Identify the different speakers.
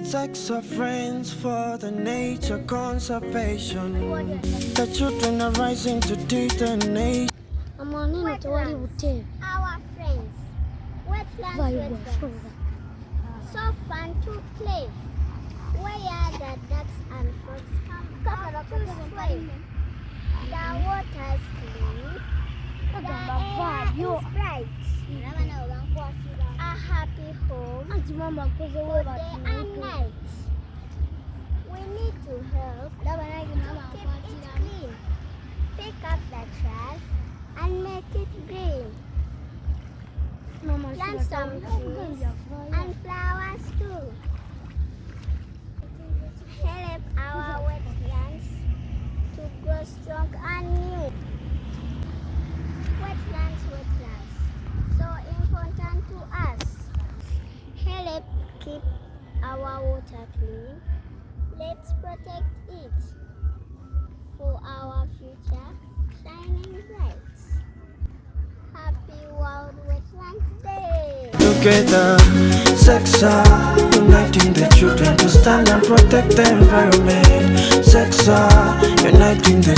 Speaker 1: Sex of friends for the nature conservation. The children are rising to detonate.
Speaker 2: Wetlands, our friends. Wetlands. So fun to play. Where the ducks and frogs come out to swim. The water's clean. The air is bright. A happy home for day and night. We need to help to keep it clean. Pick up the trash and make it green. Plant some trees and flowers too. Help our wetlands to grow strong and new. Wetlands, so important to us. Help keep our water clean. Let's protect it for our future shining bright. Happy World Wetlands Day!
Speaker 1: Together, Sexa, uniting the children to stand and protect the environment. Sexa, uniting the